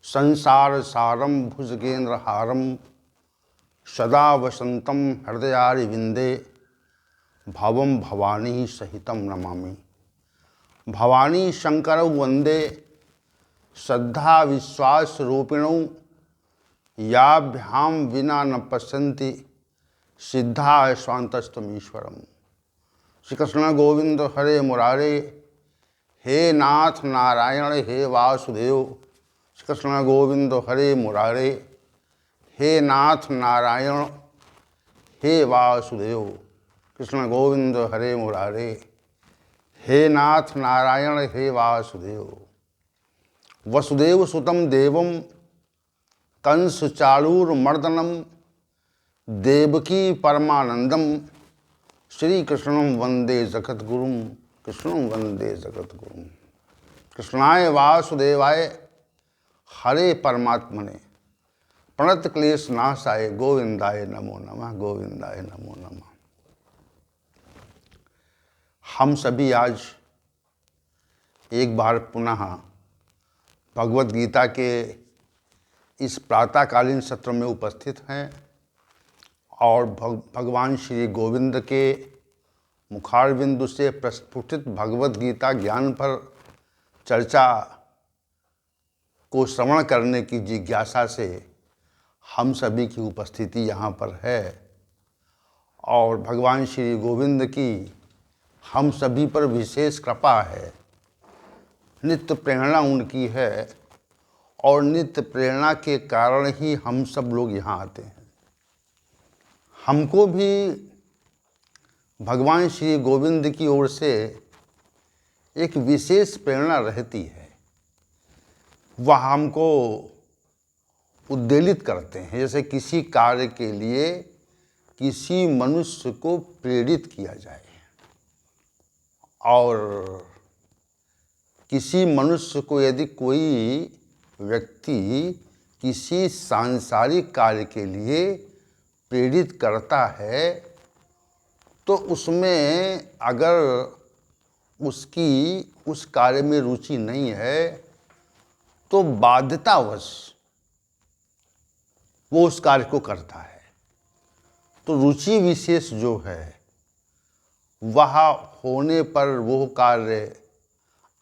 संसार सारम भुजगेन्द्रहारम सदा वसंतम हृदयारविंदे भवम भवानी सहितम नमामि। भवानी शंकरौ वंदे श्रद्धा विश्वास रूपिणौ याभ्याम विना न पश्यन्ति सिद्धा स्वांतस्तमीश्वरम। श्री कृष्ण गोविंद हरे मुरारे, हे नाथ नारायण हे वासुदेव। श्री कृष्ण गोविंद हरे मुरारे, हे नाथ नारायण हे वासुदेव। कृष्ण गोविंद हरे मुरारे, हे नाथ नारायण हे वासुदेव। वसुदेव सुतम देवम कंस चाणूरमर्दनम देवकी परमानंदम श्री कृष्णं वंदे जगद्गुरुम। कृष्णं वंदे जगद्गुरुम। कृष्णाय वासुदेवाय हरे परमात्मने प्रणत क्लेश नाशाय गोविंदाय नमो नमः। गोविंदाय नमो नमः। हम सभी आज एक बार पुनः भगवद गीता के इस प्रातःकालीन सत्र में उपस्थित हैं और भगवान श्री गोविंद के मुखारविंदु से प्रस्फुटित भगवद गीता ज्ञान पर चर्चा को श्रवण करने की जिज्ञासा से हम सभी की उपस्थिति यहाँ पर है। और भगवान श्री गोविंद की हम सभी पर विशेष कृपा है, नित्य प्रेरणा उनकी है और नित्य प्रेरणा के कारण ही हम सब लोग यहाँ आते हैं। हमको भी भगवान श्री गोविंद की ओर से एक विशेष प्रेरणा रहती है, वह हमको उद्वेलित करते हैं। जैसे किसी कार्य के लिए किसी मनुष्य को प्रेरित किया जाए और किसी मनुष्य को यदि कोई व्यक्ति किसी सांसारिक कार्य के लिए प्रेरित करता है तो उसमें अगर उसकी उस कार्य में रुचि नहीं है तो बाध्यतावश वो उस कार्य को करता है। तो रुचि विशेष जो है वह होने पर वो कार्य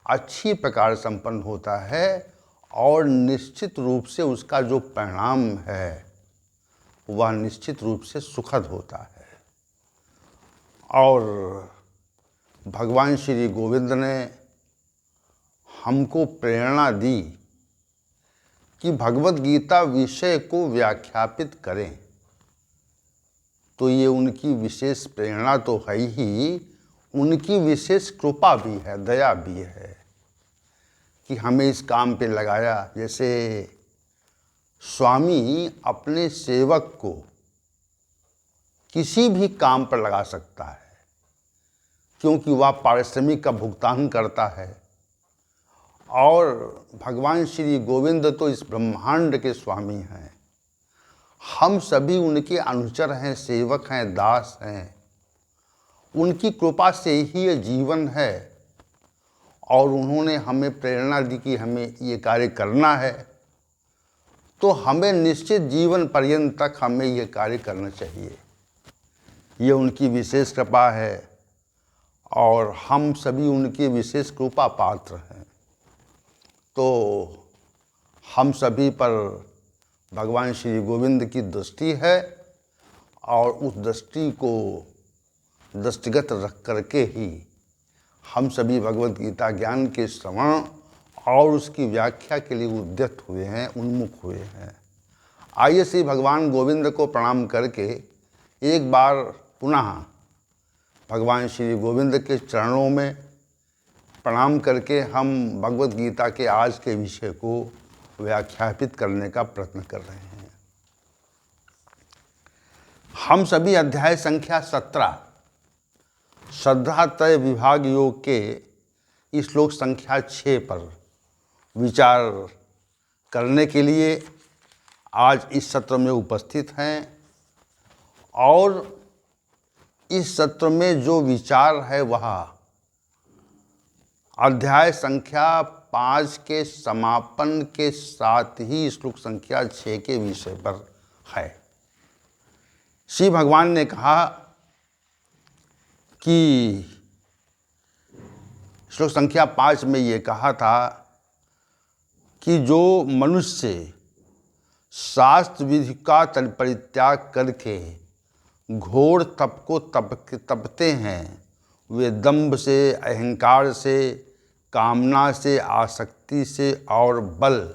अच्छी प्रकार संपन्न होता है और निश्चित रूप से उसका जो परिणाम है वह निश्चित रूप से सुखद होता है। और भगवान श्री गोविंद ने हमको प्रेरणा दी कि भगवद गीता विषय को व्याख्यापित करें, तो ये उनकी विशेष प्रेरणा तो है ही, उनकी विशेष कृपा भी है, दया भी है कि हमें इस काम पे लगाया। जैसे स्वामी अपने सेवक को किसी भी काम पर लगा सकता है क्योंकि वह पारिश्रमिक का भुगतान करता है। और भगवान श्री गोविंद तो इस ब्रह्मांड के स्वामी हैं, हम सभी उनके अनुचर हैं, सेवक हैं, दास हैं। उनकी कृपा से ही ये जीवन है और उन्होंने हमें प्रेरणा दी कि हमें ये कार्य करना है, तो हमें निश्चित जीवन पर्यंत तक हमें ये कार्य करना चाहिए। ये उनकी विशेष कृपा है और हम सभी उनके विशेष कृपा पात्र हैं। तो हम सभी पर भगवान श्री गोविंद की दृष्टि है और उस दृष्टि को दृष्टिगत रख करके ही हम सभी भगवद गीता ज्ञान के श्रवण और उसकी व्याख्या के लिए उद्यत हुए हैं, उन्मुख हुए हैं। आइए श्री भगवान गोविंद को प्रणाम करके एक बार पुनः भगवान श्री गोविंद के चरणों में प्रणाम करके हम भगवद गीता के आज के विषय को व्याख्यापित करने का प्रयत्न कर रहे हैं। हम सभी अध्याय संख्या 17 श्रद्धा त्रय विभाग योग के श्लोक संख्या 6 पर विचार करने के लिए आज इस सत्र में उपस्थित हैं। और इस सत्र में जो विचार है वह अध्याय संख्या 5 के समापन के साथ ही श्लोक संख्या 6 के विषय पर है। श्री भगवान ने कहा कि श्लोक संख्या 5 में ये कहा था कि जो मनुष्य शास्त्र विधि का परित्याग करके घोर तप को तपते हैं, वे दंभ से, अहंकार से, कामना से, आसक्ति से और बल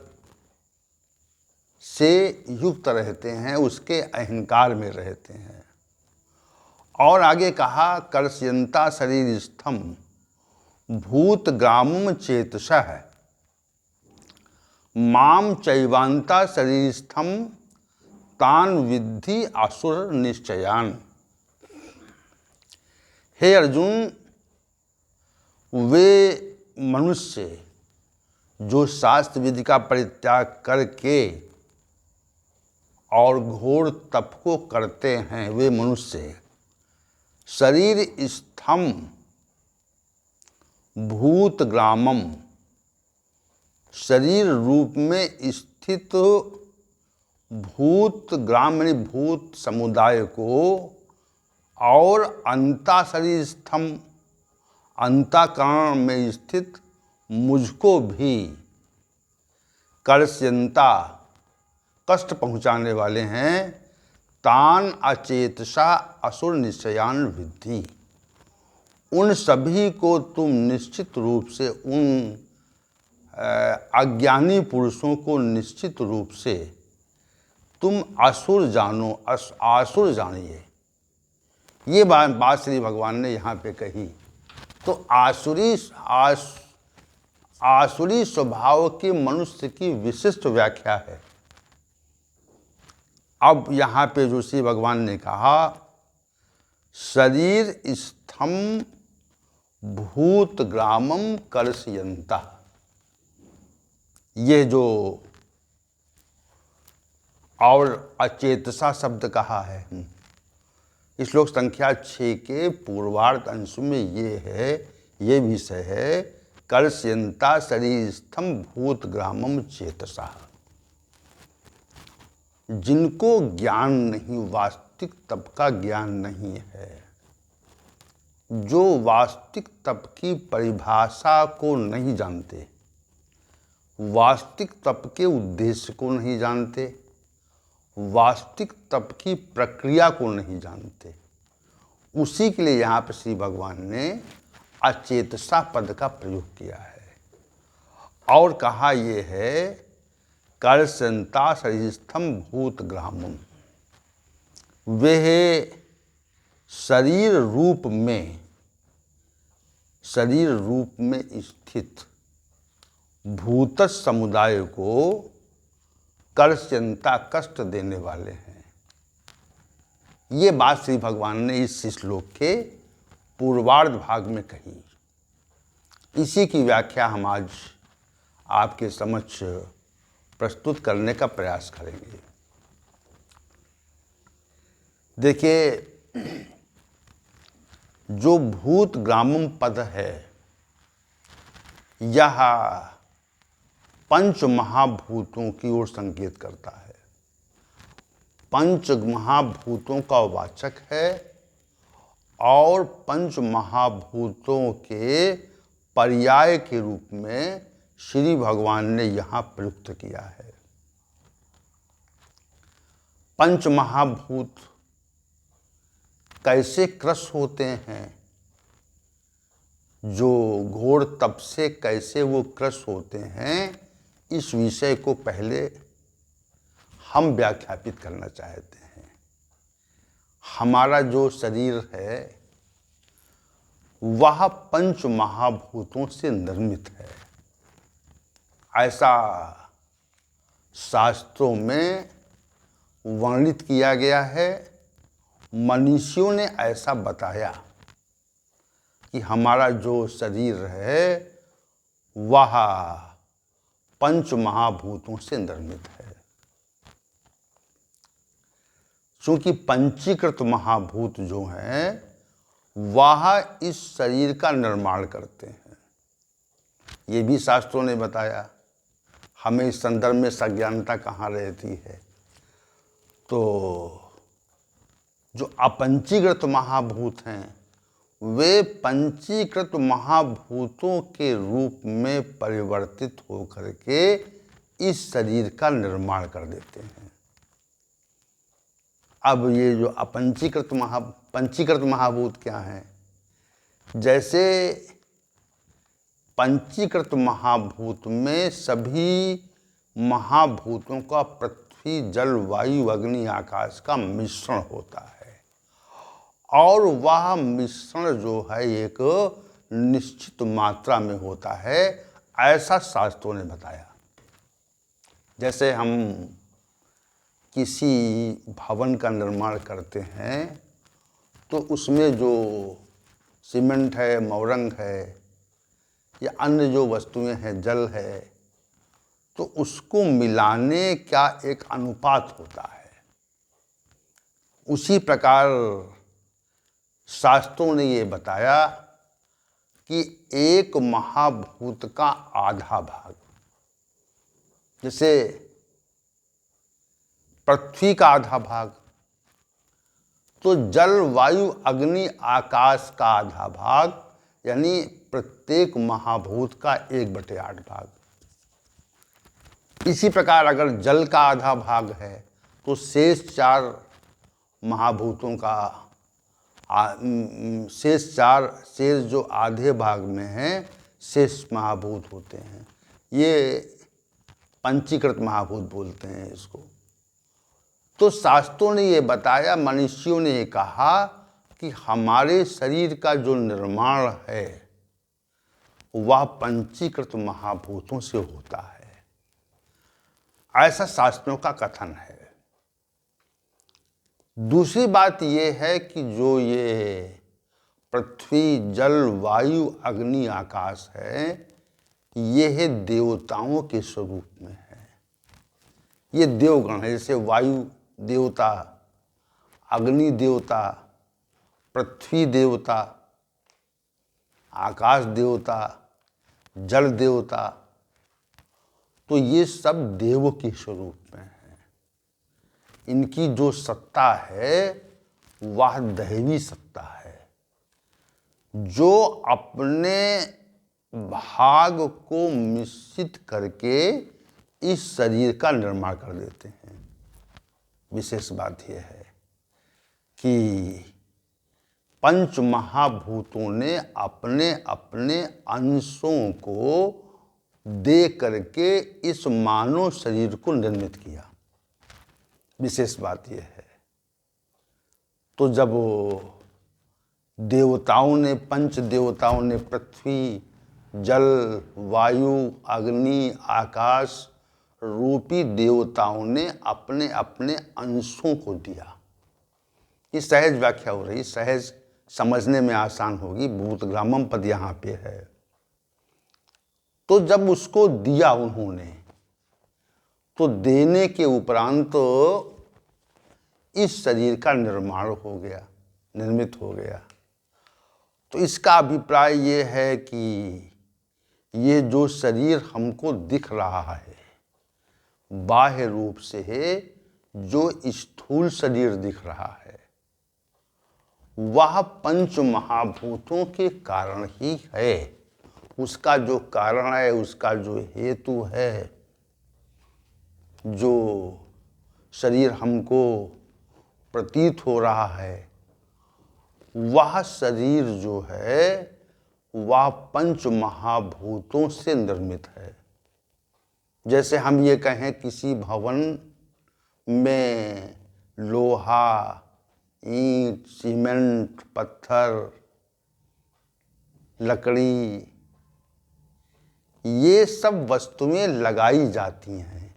से युक्त रहते हैं, उसके अहंकार में रहते हैं। और आगे कहा कर्षयन्ता शरीरस्थम भूत ग्रामम चेतसः माम चैवान्ता शरीरस्थम तान विद्धि असुर निश्चयान। हे अर्जुन, वे मनुष्य जो शास्त्र विधि का परित्याग करके और घोर तप को करते हैं, वे मनुष्य शरीर स्थम भूत ग्रामम, शरीर रूप में स्थित भूत ग्राम यानी भूत समुदाय को और अंता शरीर स्थम, अंतःकरण में स्थित मुझको भी कर्षयन्ता कष्ट पहुँचाने वाले हैं, तान अचेतसा असुर निश्चयान विद्धि। उन सभी को तुम निश्चित रूप से, उन अज्ञानी पुरुषों को निश्चित रूप से तुम असुर जानो, आसुर जानिए। ये बात श्री भगवान ने यहाँ पे कही। तो आसुरी स्वभाव के मनुष्य की विशिष्ट व्याख्या है। अब यहाँ पे जो श्री भगवान ने कहा शरीर स्थम भूत ग्रामम कर्षयन्ता, ये जो और अचेतसा शब्द कहा है, इस श्लोक संख्या 6 के पूर्वार्ध अंश में ये है, ये विषय है कर्षयन्ता शरीरस्थम भूत ग्रामम चेतसा। जिनको ज्ञान नहीं, वास्तविक तप का ज्ञान नहीं है, जो वास्तविक तप की परिभाषा को नहीं जानते, वास्तविक तप के उद्देश्य को नहीं जानते, वास्तविक तप की प्रक्रिया को नहीं जानते, उसी के लिए यहाँ पर श्री भगवान ने अचेतसा पद का प्रयोग किया है और कहा ये है कर्षयन्ता शरीरस्थम भूत ग्रामम। वे शरीर रूप में स्थित भूत समुदाय को कर्षयन्ता कष्ट देने वाले हैं। ये बात श्री भगवान ने इस श्लोक के पूर्वार्ध भाग में कही। इसी की व्याख्या हम आज आपके समक्ष प्रस्तुत करने का प्रयास करेंगे। देखिए, जो भूत ग्रामम पद है, यह पंच महाभूतों की ओर संकेत करता है। पंच महाभूतों का वाचक है और पंच महाभूतों के पर्याय के रूप में श्री भगवान ने यहाँ प्रयुक्त किया है। पंच महाभूत कैसे क्रश होते हैं, जो घोर तप से कैसे वो क्रश होते हैं, इस विषय को पहले हम व्याख्यापित करना चाहते हैं। हमारा जो शरीर है वह पंच महाभूतों से निर्मित है, ऐसा शास्त्रों में वर्णित किया गया है। मनीषियों ने ऐसा बताया कि हमारा जो शरीर है वह पंच महाभूतों से निर्मित है। क्योंकि पंचीकृत महाभूत जो हैं वह इस शरीर का निर्माण करते हैं। ये भी शास्त्रों ने बताया। हमें इस संदर्भ में सज्ञानता कहाँ रहती है। तो जो अपंचीकृत महाभूत हैं वे पंचीकृत महाभूतों के रूप में परिवर्तित होकर के इस शरीर का निर्माण कर देते हैं। अब ये जो पंचीकृत महाभूत क्या हैं? जैसे पंचीकृत महाभूत में सभी महाभूतों का पृथ्वी, जल, वायु, अग्नि, आकाश का मिश्रण होता है और वह मिश्रण जो है एक निश्चित मात्रा में होता है, ऐसा शास्त्रों ने बताया। जैसे हम किसी भवन का निर्माण करते हैं तो उसमें जो सीमेंट है, मौरंग है या अन्य जो वस्तुएं हैं, जल है, तो उसको मिलाने का एक अनुपात होता है। उसी प्रकार शास्त्रों ने ये बताया कि एक महाभूत का आधा भाग, जैसे पृथ्वी का आधा भाग, तो जल, वायु, अग्नि, आकाश का आधा भाग, यानी प्रत्येक महाभूत का 1/8 भाग। इसी प्रकार अगर जल का आधा भाग है तो शेष 4 महाभूतों का शेष जो आधे भाग में हैं शेष महाभूत होते हैं। ये पंचीकृत महाभूत बोलते हैं इसको। तो शास्त्रों ने ये बताया, मनुष्यों ने ये कहा कि हमारे शरीर का जो निर्माण है वह पंचीकृत महाभूतों से होता है, ऐसा शास्त्रों का कथन है। दूसरी बात यह है कि जो ये पृथ्वी, जल, वायु, अग्नि, आकाश है, ये देवताओं के स्वरूप में है। ये देवगण है, जैसे वायु देवता, अग्नि देवता, पृथ्वी देवता, आकाश देवता, जल देवता, तो ये सब देव के स्वरूप में है। इनकी जो सत्ता है वह दैवी सत्ता है, जो अपने भाग को मिश्रित करके इस शरीर का निर्माण कर देते हैं। विशेष बात यह है कि पंच महाभूतों ने अपने अपने अंशों को दे करके इस मानव शरीर को निर्मित किया। विशेष बात यह है। तो जब देवताओं ने, पंच देवताओं ने पृथ्वी, जल, वायु, अग्नि, आकाश रूपी देवताओं ने अपने अपने अंशों को दिया। ये सहज व्याख्या हो रही, सहज समझने में आसान होगी। भूतग्रामम पद यहाँ पे है। तो जब उसको दिया उन्होंने, तो देने के उपरांत तो इस शरीर का निर्माण हो गया, निर्मित हो गया। तो इसका अभिप्राय ये है कि ये जो शरीर हमको दिख रहा है बाह्य रूप से है, जो स्थूल शरीर दिख रहा है, वह पंच महाभूतों के कारण ही है। उसका जो कारण है, उसका जो हेतु है, जो शरीर हमको प्रतीत हो रहा है, वह शरीर जो है वह पंच महाभूतों से निर्मित है। जैसे हम ये कहें किसी भवन में लोहा, ईंट, सीमेंट, पत्थर, लकड़ी, ये सब वस्तुएं लगाई जाती हैं,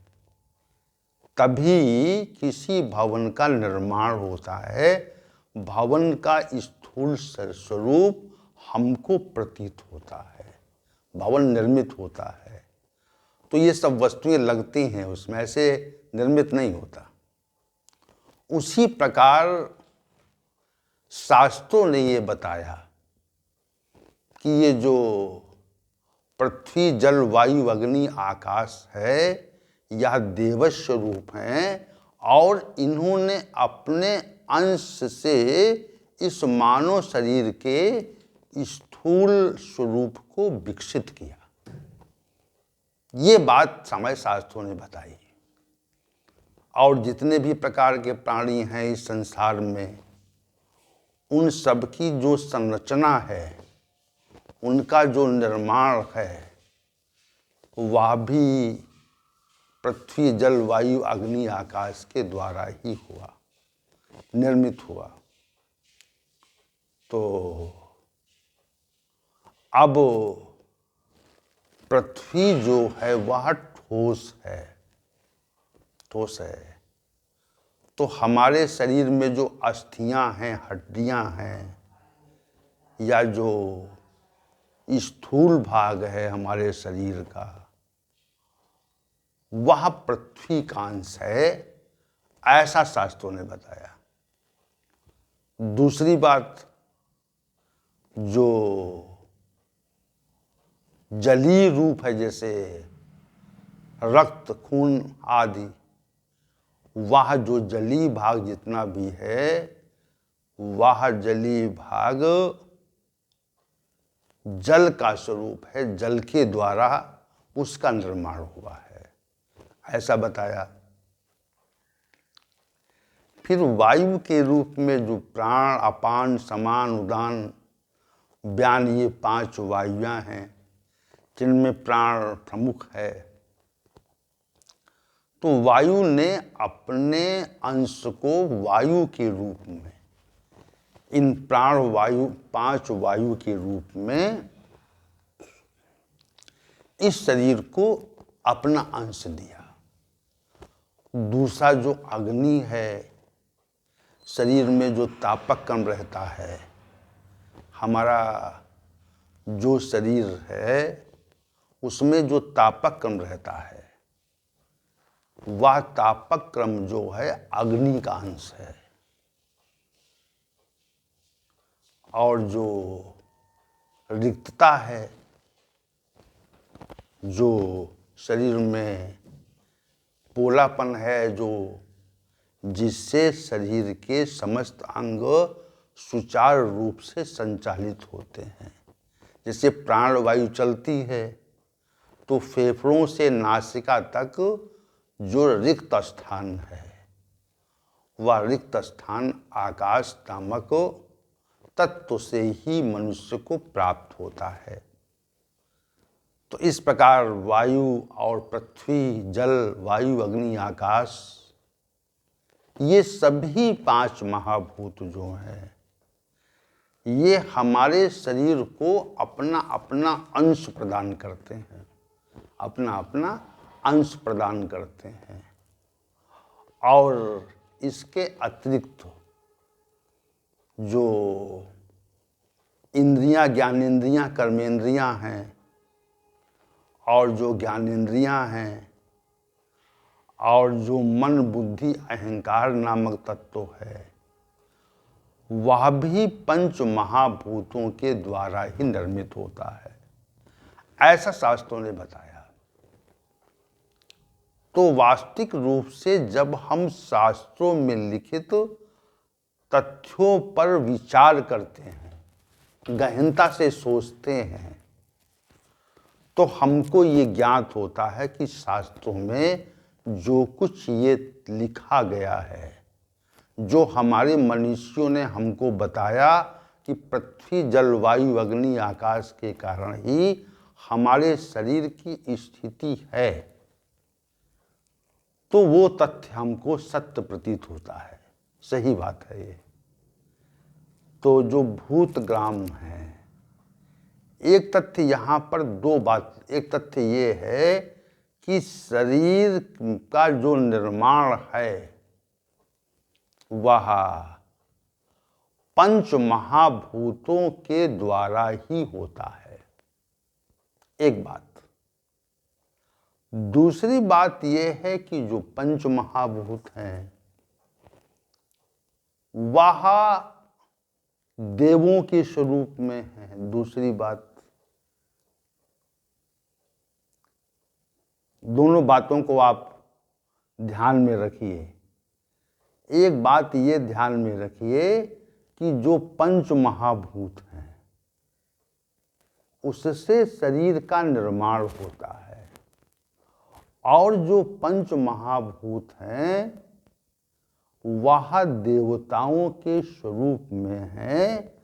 तभी किसी भवन का निर्माण होता है। भवन का स्थूल स्वरूप हमको प्रतीत होता है, भवन निर्मित होता है। तो ये सब वस्तुएं लगती हैं उसमें, ऐसे निर्मित नहीं होता। उसी प्रकार शास्त्रों ने ये बताया कि ये जो पृथ्वी जल वायु अग्नि आकाश है, यह देवस्व रूप हैं और इन्होंने अपने अंश से इस मानव शरीर के स्थूल स्वरूप को विकसित किया। ये बात समय शास्त्रों ने बताई। और जितने भी प्रकार के प्राणी हैं इस संसार में, उन सब की जो संरचना है, उनका जो निर्माण है, वह भी पृथ्वी जल वायु अग्नि आकाश के द्वारा ही हुआ, निर्मित हुआ। तो अब पृथ्वी जो है वह ठोस है, ठोस है। तो हमारे शरीर में जो अस्थियां हैं, हड्डियां हैं, या जो स्थूल भाग है हमारे शरीर का, वह पृथ्वी का अंश है, ऐसा शास्त्रों ने बताया। दूसरी बात, जो जलीय रूप है जैसे रक्त, खून आदि, वह जो जलीय भाग जितना भी है, वह जलीय भाग जल का स्वरूप है, जल के द्वारा उसका निर्माण हुआ है, ऐसा बताया। फिर वायु के रूप में जो प्राण, अपान, समान, उदान, व्यान, ये 5 वायुयां हैं, जिनमें प्राण प्रमुख है। तो वायु ने अपने अंश को वायु के रूप में, इन प्राण वायु 5 वायु के रूप में इस शरीर को अपना अंश दिया। दूसरा जो अग्नि है, शरीर में जो तापक कण रहता है, हमारा जो शरीर है उसमें जो तापक कण रहता है, वह तापक क्रम जो है अग्नि का अंश है। और जो रिक्तता है, जो शरीर में पोलापन है, जो जिससे शरीर के समस्त अंग सुचारू रूप से संचालित होते हैं। जैसे प्राणवायु चलती है तो फेफड़ों से नासिका तक जो रिक्त स्थान है, वह रिक्त स्थान आकाश नामक तत्व से ही मनुष्य को प्राप्त होता है। तो इस प्रकार वायु और पृथ्वी, जल, वायु, अग्नि, आकाश, ये सभी 5 महाभूत जो हैं, ये हमारे शरीर को अपना अपना अंश प्रदान करते हैं, अपना अपना अंश प्रदान करते हैं। और इसके अतिरिक्त जो इंद्रियां, ज्ञानेंद्रियां, कर्मेंद्रियां हैं, और जो ज्ञानेंद्रियां हैं, और जो मन, बुद्धि, अहंकार नामक तत्व है, वह भी 5 महाभूतों के द्वारा ही निर्मित होता है, ऐसा शास्त्रों ने बताया। तो वास्तविक रूप से जब हम शास्त्रों में लिखित तथ्यों पर विचार करते हैं, गहनता से सोचते हैं, तो हमको ये ज्ञात होता है कि शास्त्रों में जो कुछ ये लिखा गया है, जो हमारे मनीषियों ने हमको बताया कि पृथ्वी, जल, वायु, अग्नि, आकाश के कारण ही हमारे शरीर की स्थिति है, तो वो तथ्य हमको सत्य प्रतीत होता है, सही बात है ये। तो जो भूत ग्राम है, एक तथ्य यहाँ पर 2 बात, एक तथ्य ये है कि शरीर का जो निर्माण है वह 5 महाभूतों के द्वारा ही होता है, एक बात। दूसरी बात यह है कि जो 5 महाभूत हैं वह देवों के स्वरूप में है, दूसरी बात। दोनों बातों को आप ध्यान में रखिए। एक बात ये ध्यान में रखिए कि जो पंच महाभूत हैं उससे शरीर का निर्माण होता है, और जो पंच महाभूत हैं वह देवताओं के स्वरूप में है,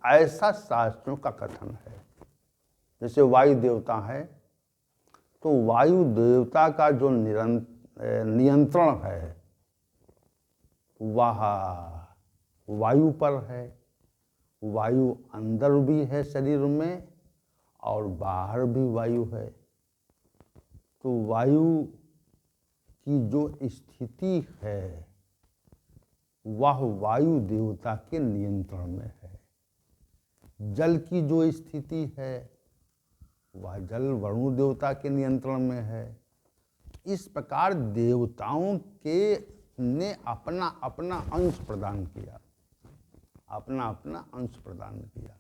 ऐसा शास्त्रों का कथन है। जैसे वायु देवता है तो वायु देवता का जो नियंत्रण है वह वायु पर है। वायु अंदर भी है शरीर में और बाहर भी वायु है। तो वायु की जो स्थिति है वह वायु देवता के नियंत्रण में है। जल की जो स्थिति है वह जल वरुण देवता के नियंत्रण में है। इस प्रकार देवताओं के ने अपना अपना अंश प्रदान किया, अपना अपना अंश प्रदान किया।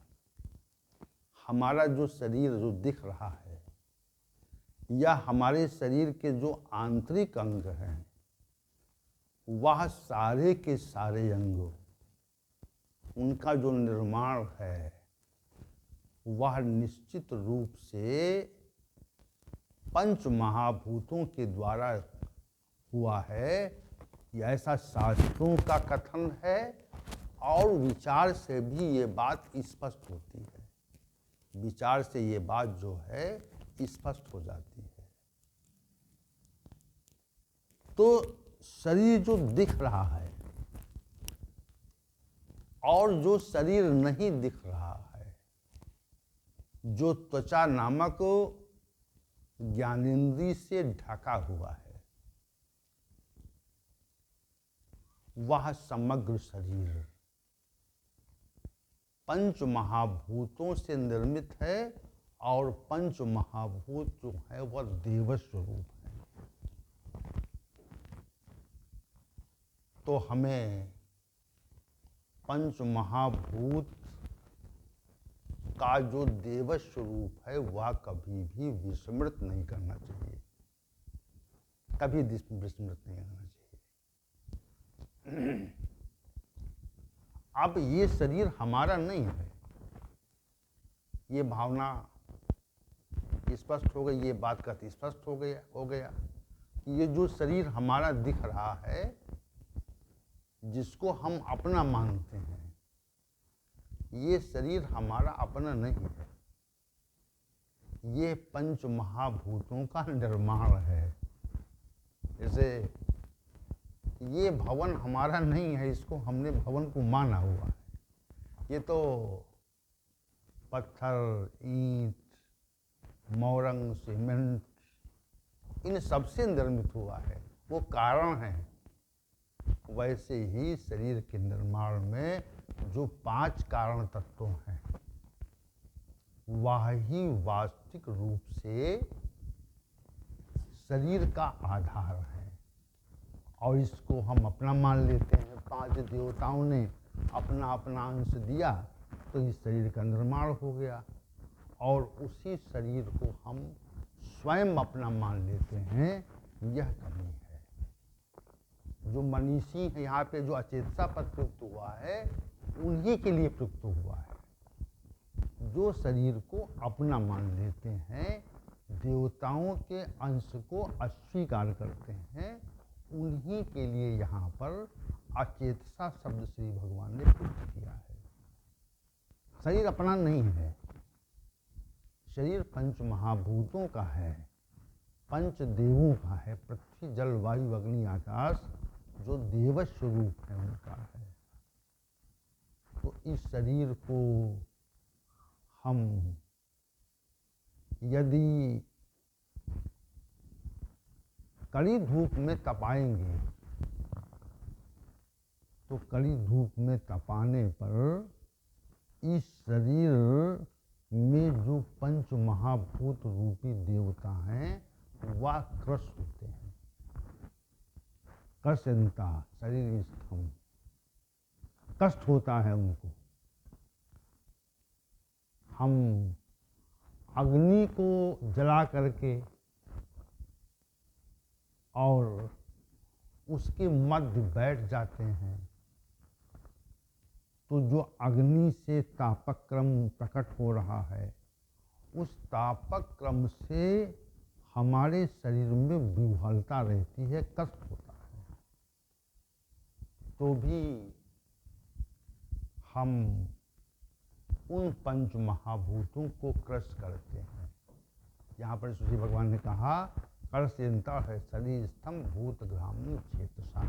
हमारा जो शरीर जो दिख रहा है या हमारे शरीर के जो आंतरिक अंग हैं वह सारे के सारे अंग, उनका जो निर्माण है वह निश्चित रूप से पंच महाभूतों के द्वारा हुआ है। ऐसा शास्त्रों का कथन है और विचार से भी ये बात स्पष्ट होती है। विचार से ये बात जो है स्पष्ट हो जाती है। तो शरीर जो दिख रहा है और जो शरीर नहीं दिख रहा है, जो त्वचा नामक ज्ञानेंद्रिय से ढका हुआ है, वह समग्र शरीर पंच महाभूतों से निर्मित है और पंच महाभूत जो है वह देव स्वरूप है। तो हमें पंच महाभूत का जो देव स्वरूप है वह कभी भी विस्मृत नहीं करना चाहिए, कभी विस्मृत नहीं करना चाहिए। अब ये शरीर हमारा नहीं है, ये भावना स्पष्ट हो गई, ये बात का स्पष्ट हो गया कि ये जो शरीर हमारा दिख रहा है, जिसको हम अपना मानते हैं, ये शरीर हमारा अपना नहीं है। ये पंच महाभूतों का निर्माण है। जैसे ये भवन हमारा नहीं है, इसको हमने भवन को माना हुआ है। ये तो पत्थर, ईंट, मोरंग, सीमेंट इन सबसे निर्मित हुआ है, वो कारण है। वैसे ही शरीर के निर्माण में जो 5 कारण तत्व हैं वह ही वास्तविक रूप से शरीर का आधार है। और इसको हम अपना मान लेते हैं। 5 देवताओं ने अपना अपना अंश दिया तो इस शरीर का निर्माण हो गया, और उसी शरीर को हम स्वयं अपना मान लेते हैं। यह कमी है। जो मनीषी है यहाँ पे, जो अचेतसा पद प्रयुक्त हुआ है, उन्हीं के लिए प्रयुक्त हुआ है। जो शरीर को अपना मान लेते हैं, देवताओं के अंश को अस्वीकार करते हैं, उन्हीं के लिए यहाँ पर अचेतसा शब्द श्री भगवान ने प्रयुक्त किया है। शरीर अपना नहीं है, शरीर पंच महाभूतों का है, पंच देवों का है। पृथ्वी, जल, वायु, अग्नि, आकाश जो देव स्वरूप है उनका है। तो इस शरीर को हम यदि कड़ी धूप में तपाएंगे तो कड़ी धूप में तपाने पर इस शरीर में जो पंच महाभूत रूपी देवता हैं वह क्रश होते हैं। क्रशंता, शरीर स्थम, कष्ट होता है उनको। हम अग्नि को जला करके और उसके मध्य बैठ जाते हैं तो जो अग्नि से तापक क्रम प्रकट हो रहा है, उस तापक क्रम से हमारे शरीर में विह्वलता रहती है, कष्ट होता है। तो भी हम उन पंच महाभूतों को क्रश करते हैं। यहाँ पर श्री भगवान ने कहा कर्षयन्ता है शरीर स्तंभ भूत ग्राम चेतसा।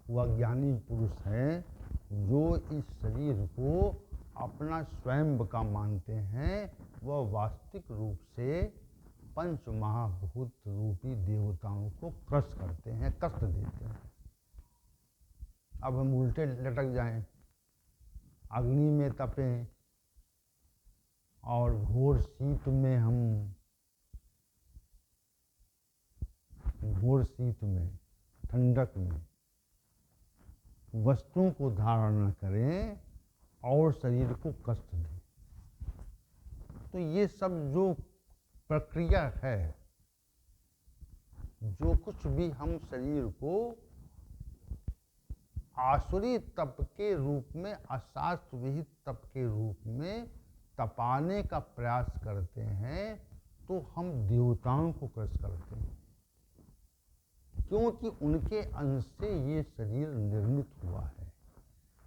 वह ज्ञानी पुरुष है जो इस शरीर को अपना स्वयं का मानते हैं, वह वास्तविक रूप से पंच महाभूत रूपी देवताओं को क्रश करते हैं, कष्ट देते हैं। अब हम उल्टे लटक जाएं, अग्नि में तपें और घोर शीत में ठंडक में वस्तुओं को धारण करें और शरीर को कष्ट दें। तो ये सब जो प्रक्रिया है, जो कुछ भी हम शरीर को आसुरी तप के रूप में, अशास्त्र विहित तप के रूप में तपाने का प्रयास करते हैं, तो हम देवताओं को क्रश करते हैं, क्योंकि उनके अंश से ये शरीर निर्मित हुआ है।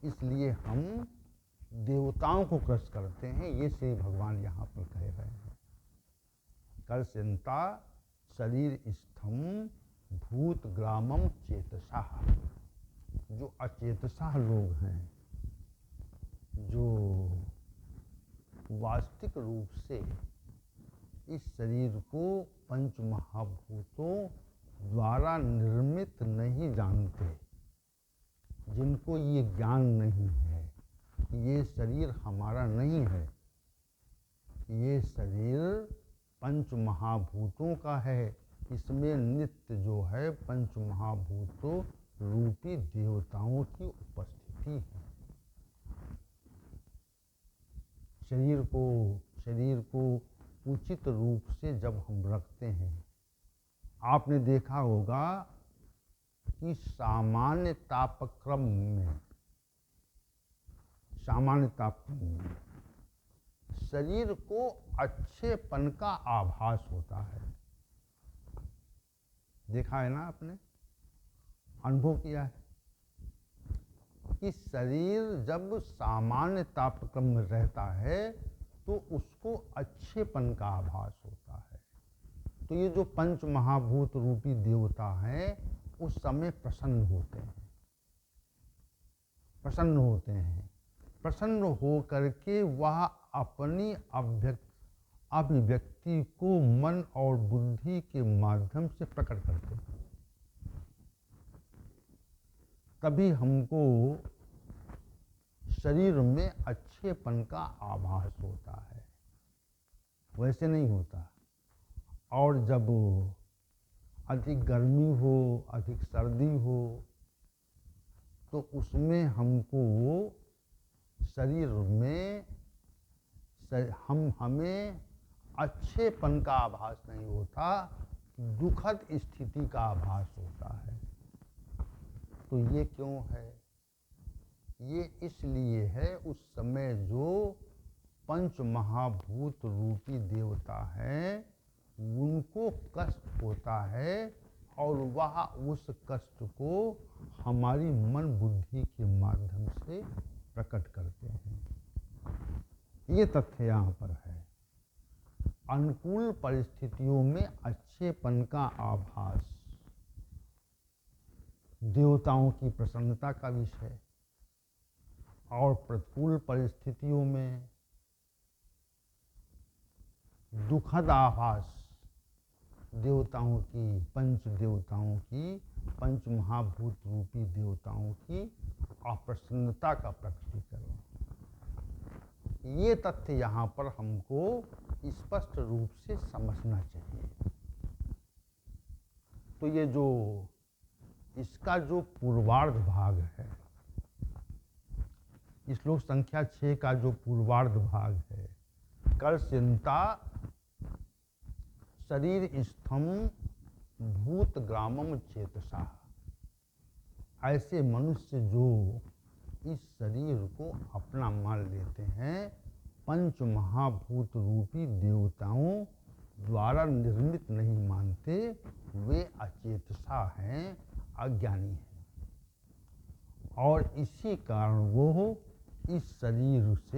इसलिए हम देवताओं को क्रश करते हैं। ये श्री भगवान यहाँ पर कह रहे हैं। कर्षयन्ता शरीर स्थम भूत ग्रामम चेतसा। जो अचेतसा लोग हैं, जो वास्तविक रूप से इस शरीर को पंच महाभूतों द्वारा निर्मित नहीं जानते, जिनको ये ज्ञान नहीं है, ये शरीर हमारा नहीं है, ये शरीर पंच महाभूतों का है, इसमें नित्य जो है पंच महाभूतों रूपी देवताओं की उपस्थिति है। शरीर को उचित रूप से जब हम रखते हैं, आपने देखा होगा कि सामान्य तापक्रम में शरीर को अच्छेपन का आभास होता है। देखा है ना, आपने अनुभव किया है कि शरीर जब सामान्य तापक्रम में रहता है तो उसको अच्छेपन का आभास होता है। तो ये जो पंच महाभूत रूपी देवता हैं, उस समय प्रसन्न प्रसन्न हो करके वह अपनी अभिव्यक्ति को मन और बुद्धि के माध्यम से प्रकट करते हैं। तभी हमको शरीर में अच्छेपन का आभास होता है, वैसे नहीं होता। और जब अधिक गर्मी हो, अधिक सर्दी हो, तो उसमें हमको शरीर में हमें अच्छेपन का आभास नहीं होता, दुखद स्थिति का आभास होता है। तो ये क्यों है? ये इसलिए है, उस समय जो पंच महाभूत रूपी देवता हैं, उनको कष्ट होता है और वह उस कष्ट को हमारी मन बुद्धि के माध्यम से प्रकट करते हैं। ये तथ्य यहाँ पर है। अनुकूल परिस्थितियों में अच्छेपन का आभास देवताओं की प्रसन्नता का विषय, और प्रतिकूल परिस्थितियों में दुखद आभास पंच महाभूत रूपी देवताओं की अप्रसन्नता का प्रकटीकरण। ये तथ्य यहाँ पर हमको स्पष्ट रूप से समझना चाहिए। तो ये जो इसका जो पूर्वार्ध भाग है, श्लोक संख्या 6 का जो पूर्वार्ध भाग है, कर्षयन्ता शरीर स्थम भूतग्रामम चेतसा। ऐसे मनुष्य जो इस शरीर को अपना मान लेते हैं, पंच महाभूत रूपी देवताओं द्वारा निर्मित नहीं मानते, वे अचेतसा हैं, अज्ञानी हैं। और इसी कारण वो इस शरीर से